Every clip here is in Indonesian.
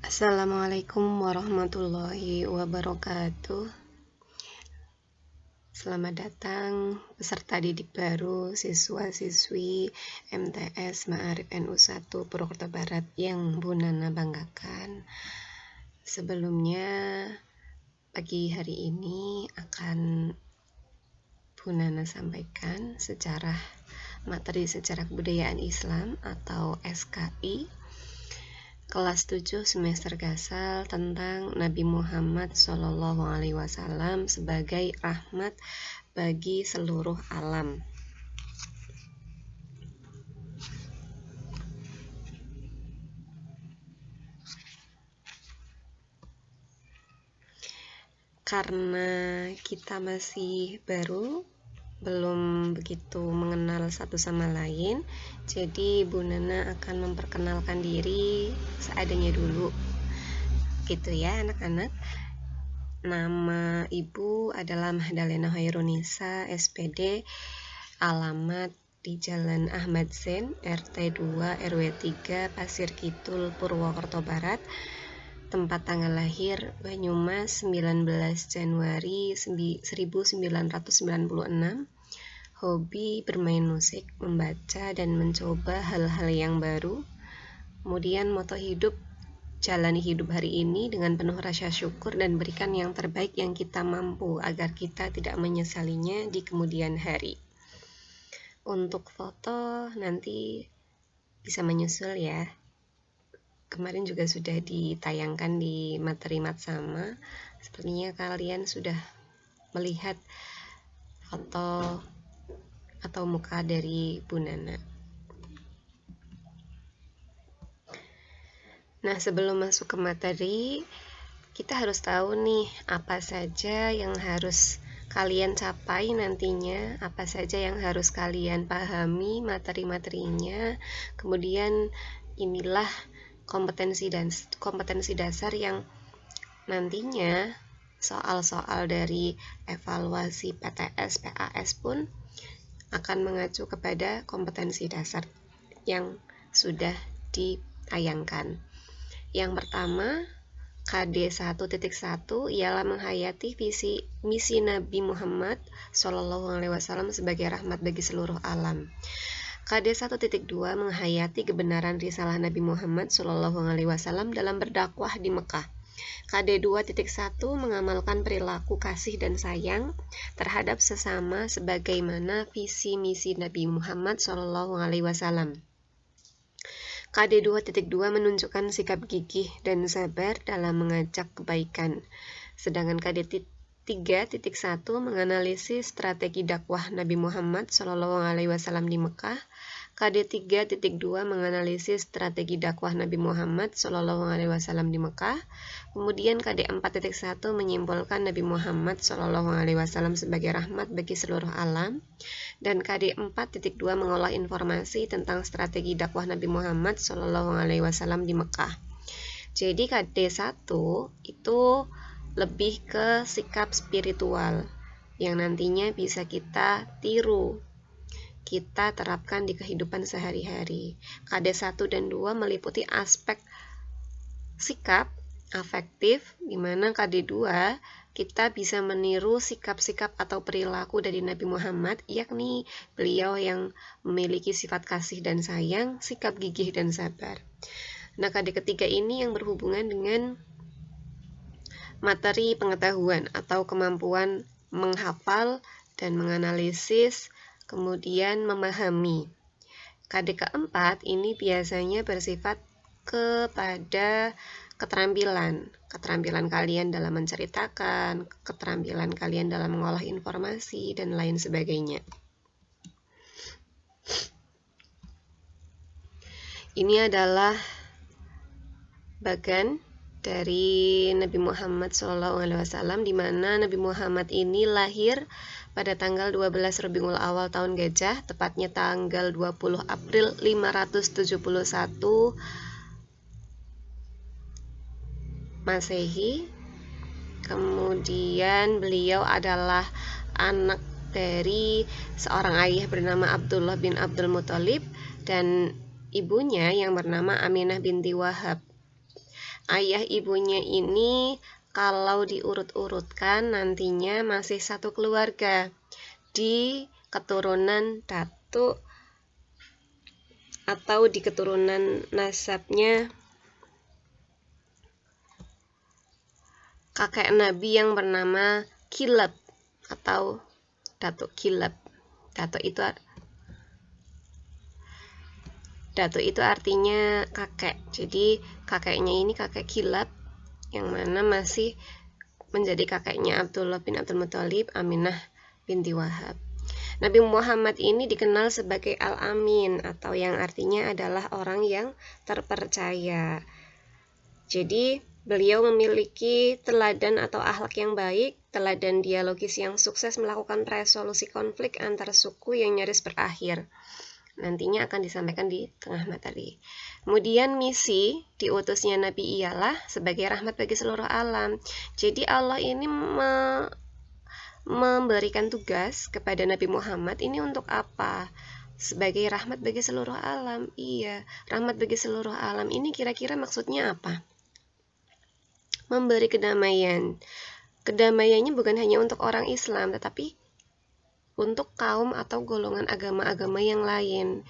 Assalamualaikum warahmatullahi wabarakatuh. Selamat datang peserta didik baru siswa-siswi MTS Ma'arif NU1 Purwokerto Barat yang Bu Nana banggakan. Sebelumnya, pagi hari ini akan Bu Nana sampaikan materi sejarah kebudayaan Islam atau SKI kelas 7 semester Gasal tentang Nabi Muhammad SAW sebagai rahmat bagi seluruh alam. Karena kita masih baru, belum begitu mengenal satu sama lain, jadi Bu Nana akan memperkenalkan diri seadanya dulu, gitu ya anak-anak. Nama Ibu adalah Mahdalena Hoirunisa, SPD, alamat di Jalan Ahmad Zain, RT 2 RW 3, Pasir Kidul, Purwokerto Barat. Tempat tanggal lahir Banyumas 19 Januari 1996. Hobi bermain musik, membaca dan mencoba hal-hal yang baru. Kemudian moto hidup, jalani hidup hari ini dengan penuh rasa syukur dan berikan yang terbaik yang kita mampu agar kita tidak menyesalinya di kemudian hari. Untuk foto nanti bisa menyusul ya. Kemarin juga sudah ditayangkan di materi Matsama. Sepertinya kalian sudah melihat foto atau muka dari Bu Nana. Nah, sebelum masuk ke materi, kita harus tahu nih apa saja yang harus kalian capai nantinya, apa saja yang harus kalian pahami materi-materinya. Kemudian inilah kompetensi dasar yang nantinya soal-soal dari evaluasi PTS, PAS pun akan mengacu kepada kompetensi dasar yang sudah ditayangkan. Yang pertama, KD 1.1 ialah menghayati visi misi Nabi Muhammad SAW sebagai rahmat bagi seluruh alam. KD 1.2 menghayati kebenaran risalah Nabi Muhammad SAW dalam berdakwah di Mekah. KD 2.1 mengamalkan perilaku kasih dan sayang terhadap sesama sebagaimana visi misi Nabi Muhammad SAW. KD 2.2 menunjukkan sikap gigih dan sabar dalam mengajak kebaikan. Sedangkan KD 3.1 menganalisis strategi dakwah Nabi Muhammad SAW di Mekah. KD 3.2 menganalisis strategi dakwah Nabi Muhammad SAW di Mekah. Kemudian KD 4.1 menyimpulkan Nabi Muhammad SAW sebagai rahmat bagi seluruh alam. Dan KD 4.2 mengolah informasi tentang strategi dakwah Nabi Muhammad SAW di Mekah. Jadi KD 1 itu lebih ke sikap spiritual yang nantinya bisa kita tiru, kita terapkan di kehidupan sehari-hari. KD 1 dan 2 meliputi aspek sikap afektif, di mana KD 2 kita bisa meniru sikap-sikap atau perilaku dari Nabi Muhammad, yakni beliau yang memiliki sifat kasih dan sayang, sikap gigih dan sabar. Nah, KD ketiga ini yang berhubungan dengan materi pengetahuan atau kemampuan menghafal dan menganalisis, kemudian memahami. KD keempat ini biasanya bersifat kepada keterampilan kalian dalam menceritakan, keterampilan kalian dalam mengolah informasi, dan lain sebagainya. Ini adalah bagan dari Nabi Muhammad SAW, di mana Nabi Muhammad ini lahir pada tanggal 12 Rabiul Awal tahun Gajah, tepatnya tanggal 20 April 571 Masehi. Kemudian beliau adalah anak dari seorang ayah bernama Abdullah bin Abdul Muthalib dan ibunya yang bernama Aminah binti Wahab. ayah ibunya ini kalau diurut-urutkan nantinya masih satu keluarga di keturunan datuk atau di keturunan nasabnya kakek Nabi yang bernama Kilab atau Datuk Kilab. Datuk itu artinya kakek. Jadi kakeknya ini kakek Kilab yang mana masih menjadi kakeknya Abdullah bin Abdul Muthalib, Aminah binti Wahab. Nabi Muhammad ini dikenal sebagai Al-Amin atau yang artinya adalah orang yang terpercaya. Jadi beliau memiliki teladan atau akhlak yang baik, teladan dialogis yang sukses melakukan resolusi konflik antar suku yang nyaris berakhir. Nantinya akan disampaikan di tengah materi. Kemudian misi diutusnya Nabi ialah sebagai rahmat bagi seluruh alam. Jadi Allah ini memberikan tugas kepada Nabi Muhammad ini untuk apa? Sebagai rahmat bagi seluruh alam. Iya, rahmat bagi seluruh alam ini kira-kira maksudnya apa? Memberi kedamaian. Kedamaiannya bukan hanya untuk orang Islam, tetapi untuk kaum atau golongan agama-agama yang lain.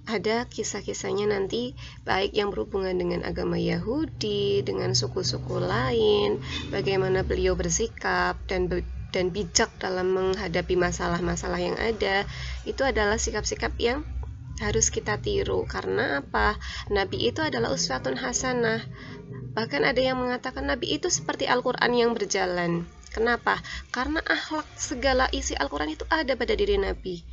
Ada kisah-kisahnya nanti, baik yang berhubungan dengan agama Yahudi, dengan suku-suku lain, bagaimana beliau bersikap dan bijak dalam menghadapi masalah-masalah yang ada. Itu adalah sikap-sikap yang harus kita tiru. Karena apa? Nabi itu adalah uswatun hasanah. Bahkan ada yang mengatakan Nabi itu seperti Al-Quran yang berjalan. Kenapa? Karena akhlak segala isi Al-Quran itu ada pada diri Nabi.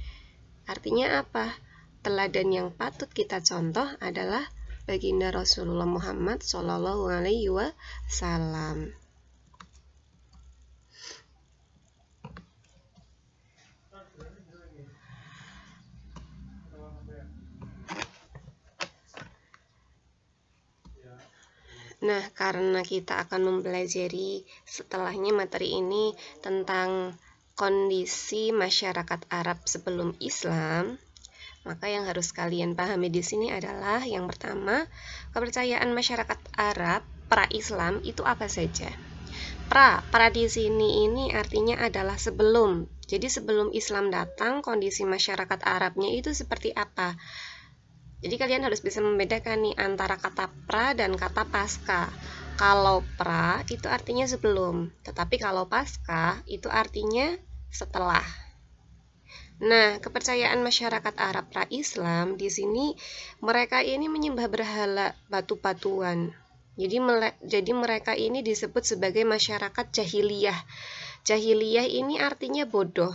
Artinya apa? Teladan yang patut kita contoh adalah baginda Rasulullah Muhammad Shallallahu Alaihi Wasallam. Nah, karena kita akan mempelajari setelahnya materi ini tentang kondisi masyarakat Arab sebelum Islam, maka yang harus kalian pahami di sini adalah yang pertama, kepercayaan masyarakat Arab pra-Islam itu apa saja. Pra di sini ini artinya adalah sebelum. Jadi sebelum Islam datang, kondisi masyarakat Arabnya itu seperti apa? Jadi kalian harus bisa membedakan nih antara kata pra dan kata pasca. Kalau pra itu artinya sebelum, tetapi kalau pasca itu artinya setelah. Nah, kepercayaan masyarakat Arab pra-Islam di sini mereka ini menyembah berhala batu-batuan. Jadi mereka ini disebut sebagai masyarakat jahiliyah. Jahiliyah ini artinya bodoh.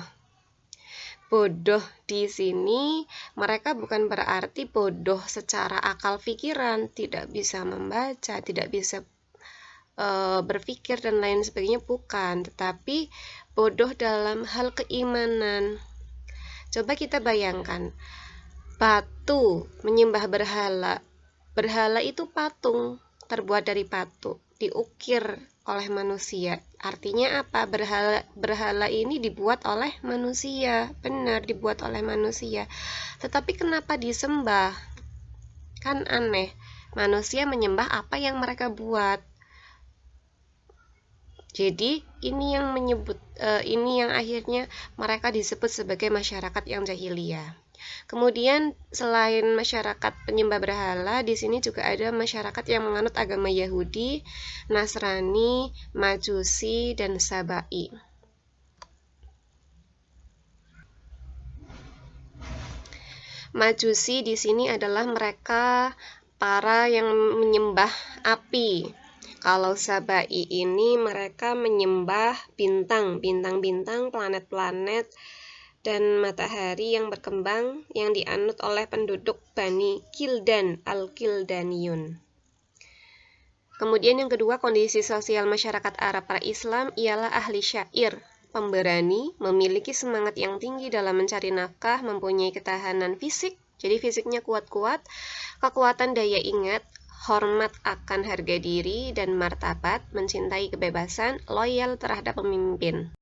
Bodoh di sini mereka bukan berarti bodoh secara akal pikiran, tidak bisa membaca, tidak bisa berpikir dan lain sebagainya, bukan, tetapi bodoh dalam hal keimanan. Coba kita bayangkan, batu menyembah berhala. Berhala itu patung, terbuat dari batu, diukir oleh manusia. Artinya apa? Berhala ini dibuat oleh manusia. Benar, dibuat oleh manusia. Tetapi kenapa disembah? Kan aneh. Manusia menyembah apa yang mereka buat. Jadi ini yang akhirnya mereka disebut sebagai masyarakat yang jahiliyah. Kemudian selain masyarakat penyembah berhala, di sini juga ada masyarakat yang menganut agama Yahudi, Nasrani, Majusi, dan Sabai. Majusi di sini adalah mereka para yang menyembah api. Kalau Sabai ini mereka menyembah bintang, planet-planet, dan matahari yang berkembang yang dianut oleh penduduk Bani Kildan Al-Kildaniyun. Kemudian yang kedua, kondisi sosial masyarakat Arab pra-Islam ialah ahli syair, pemberani, memiliki semangat yang tinggi dalam mencari nafkah, mempunyai ketahanan fisik, jadi fisiknya kuat-kuat, kekuatan daya ingat, hormat akan harga diri dan martabat, mencintai kebebasan, loyal terhadap pemimpin.